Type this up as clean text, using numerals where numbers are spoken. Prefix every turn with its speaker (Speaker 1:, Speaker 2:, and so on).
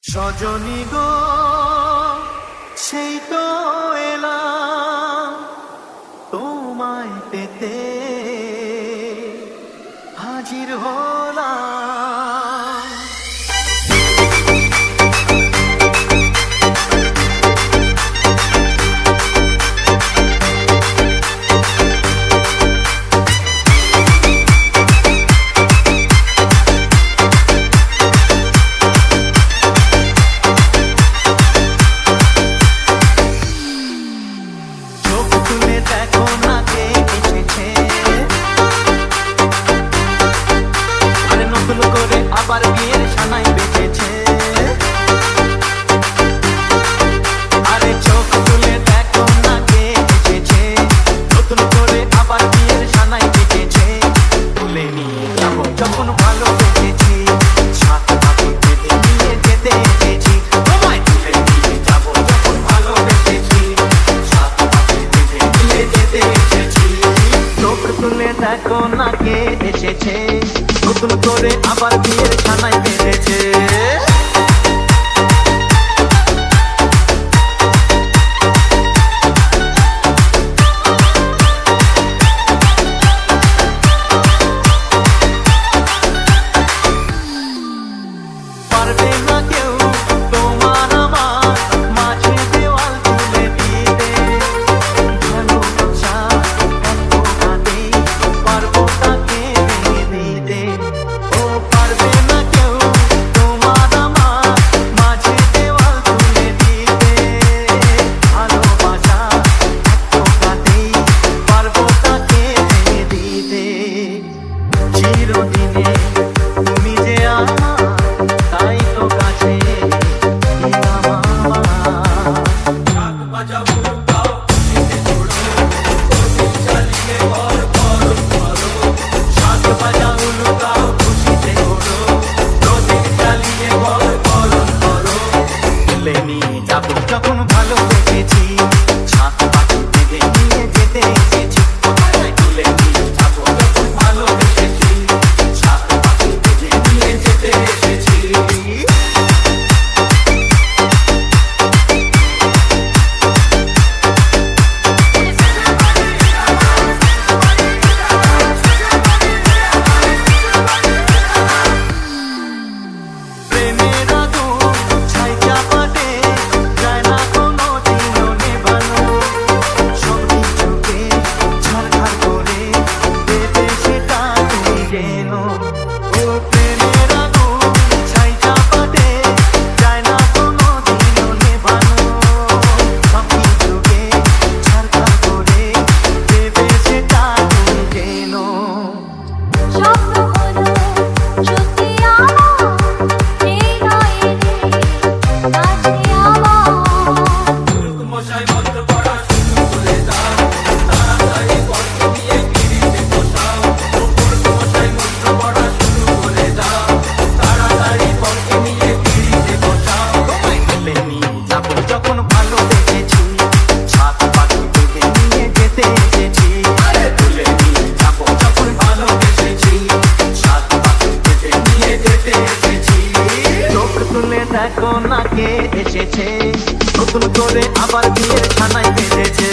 Speaker 1: সজনী গো সেই তো এলাম তোমায় পেতে হাজির হলাম। দেখো না কে এসেছে, আরে নতুন করে আবার বিয়ের সানাই বেঁচেছে। আরে চোখ তুলে দেখো না কে এসেছে, নতুন করে আবার বিয়ের সানাই বেঁচেছে। তুলে নিয়ে যাবো যখন ভালোবেসেছি, সাত পাখি বেঁধে নিয়ে যেতে এসেছি। তোমায় তুলে নিয়ে যাবো যখন ভালোবেসেছি, সাত পাখি বেঁধে নিয়ে যেতে এসেছি। চোখ তুলে দেখো না কে এসেছে, নতুন করে আবার বিয়ের সানাই বেঁধেছে। পারবে না কেউ তোমার আমার মাঝে দেওয়াল তুলে দিতে, ভালোবাসা এত কাঁদে পারবো তাকে ভেঙে দিতে। ও পারবে না কেউ তোমার আমার মাঝে দেওয়াল তুলে দিতে, ভালোবাসা এত কাঁদে পারবো তাকে ভেঙে দিতে। চিরদিনে তুমি যে আমার, তাই তো কাছে এলাম আমার। শাক বাজাও লুকাও খুশিতে ঘোরো, প্রদীপ জ্বালিয়ে বল বরণ করো। তুলে নিয়ে যাবো যখন ভালোবেসেছি, সাত পাখি বেঁধে নিয়ে যেতে এসেছি। তুলে নিয়ে যাবো যখন ভালোবেসেছি, সাত পাখি বেঁধে নিয়ে যেতে এসেছি। প্রেমের আগুন ছাই চাপাতে যায় না কোনো দিনও নেভানো, সব কিছুকে ছারখার করে দেবে সেটা তুমি যেন। ও প্রেমের আগুন ছাই চাপাতে যায় না কোনো দিনও নেভানো, সব কিছুকে ছারখার করে দেবে সেটা তুমি যেন।
Speaker 2: স্বপ্ন হলো সত্যি আমার, এই নয় রে কাছে আমার।
Speaker 1: মশাই মন্ত্র পড়া শুরু করে দাও, তাড়াতাড়ি বর্ষ নিয়ে পিড়িতে বসাও। মশাই মন্ত্র পড়া শুরু করে দাও, তাড়াতাড়ি বর্ষ নিয়ে পিড়িতে বসাও। তোমায় তুলে নিয়ে যাবো যখন ভালোবেসেছি, সাত পাখি বেঁধে নিয়ে যেতে এসেছি। আরে তুলে নিয়ে যাবো যখন ভালোবেসেছি, সাত পাখি বেঁধে নিয়ে যেতে এসেছি। চোখ তুলে দেখো না কে এসেছে, নতুন করে আবার বিয়ের সানাই বেঁধেছে।